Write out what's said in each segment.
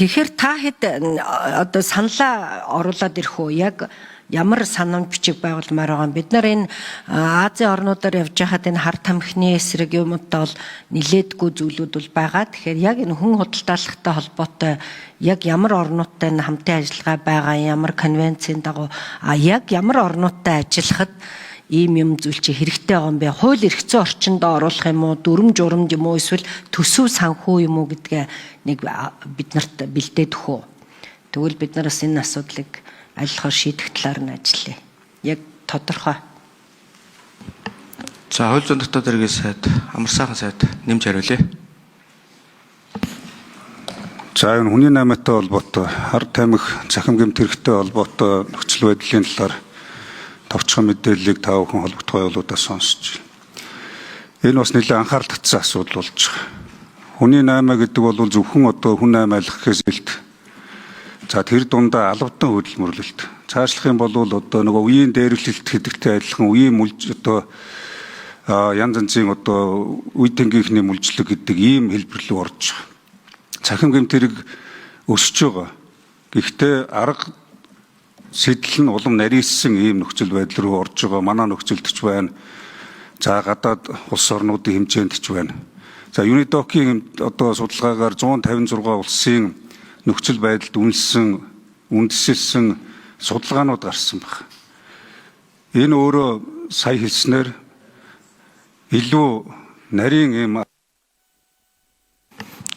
Тэгэхээр та хэд одоо саналаа оруулаад ирэх үү? Яг ямар санам бичиг байгуулмаар байгаа юм. Бид нар энэ Азийн орнуудаар явж байхад энэ хар тамхины эсрэг юмудаа бол нилээдгүй зүйлүүд бол байгаа. Тэгэхээр яг энэ хүн худалдаалахтай холбоотой яг ямар орнуудтай хамтын ажиллагаа байгаа, ямар конвенцийн дагуу яг ямар орнуудтай ажиллахад ийм юм зүйл чи хэрэгтэй байгаа юм бэ? Хууль эрх зүйн орчинд оруулах юм уу? Дүрм журамд юм уу? Эсвэл төсөв санхүү юм уу гэдгээ нэг бид нарт бэлдээд өгөх үү? Тэгвэл бид нараас энэ асуудлыг аль шийдэх талаар нь ажиллая. Яг тодорхой. За хууль зүйн дотоод хэргийн сайд, амар сайхан сайд нэмж хариулъя. За энэ хүний наймаатай холбоотой, хар тамхи цахим гэмт хэрэгтэй холбоотой нөхцөл байдлын талаар товчхон мэдээллийг та бүхэн холбогдох байгууллагуудаас сонсч байна. Энэ бас нэлээд анхаарал татсан асуудал болж байгаа. Хүний наймаа гэдэг бол зөвхөн одоо хүн наймаалах гэхээс илт за тэр дундаа албадан хөдөлмөрлөлт. Цаашлах юм бол одоо нөгөө үеийн дээрлэлт гэдэгтэй адилхан үеийн одоо янз янзын одоо үе тэнгийнхний мүлжлэг гэдэг ийм хэлбэр рүү орж байгаа. Цахим гэмт хэрэг өсөж байгаа. Гэхдээ арга сэтэл нь улам нарийссан ийм нөхцөл байдал руу орж байгаа. Манай нөхцөлдөж байна. За гадаад улс орнуудын хэмжээнд ч байна. За UNIDOC-ийн одоо судалгаагаар 156 улсын нөхцөл байдалд үндэслэлсэн судалгаанууд гарсан байна. Энэ өөрөө сая хэлснээр илүү нарийн ийм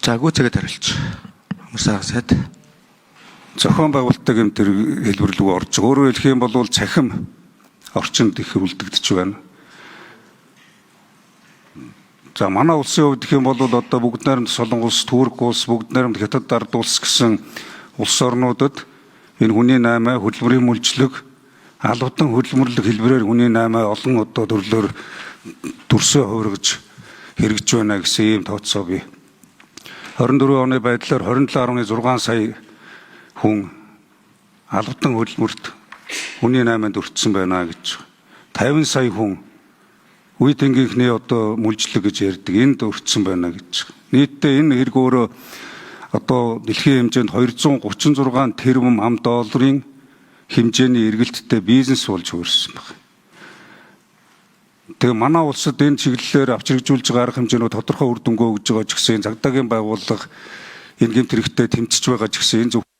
За гүйцэтгэд хариулж. Амар сайхан сайд. Зохион байгуулалттай гэмт хэлбэр рүү орж байгаа. Өөрөөр хэлэх юм бол цахим орчинд их үлдэгдэж байна. За манай улсын хувьд гэх юм бол одоо бүгд найрамд Солонгос, Турк улс, бүгд найрамд Хятад ард улс гэсэн улс орнуудад энэ хүний наймаа хөдөлмөрийн мүлжлэг, албадан хөдөлмөрлөх хэлбэрээр хүний наймаа олон одоо төрлөөр дүрсээ хувиргаж хэрэгж байна гэсэн ийм тооцоо бий. 24 оны байдлаар 27.6 сая хүн албадан хөдөлмөрт хүний наймаанд өртсөн байна гэж. 50 сая хүн үе тэнгийнхний одоо мүлжлэг гэж ярьдаг энд өртсөн байна гэж. Нийтдээ энэ хэрэг өөрөө одоо дэлхийн хэмжээнд 236 тэрбум ам долларын хэмжээний эргэлттэй бизнес болж хувирсан байна. Тэгээ манай улсад энэ чиглэлээр авч хэрэгжүүлж байгаа арга хэмжээнүүд тодорхой үр дүнгүй өгж байгаа ч гэсэн цагдаагийн байгууллага энэ гэмт хэрэгтэй тэмцэж байгаа ч гэсэн энэ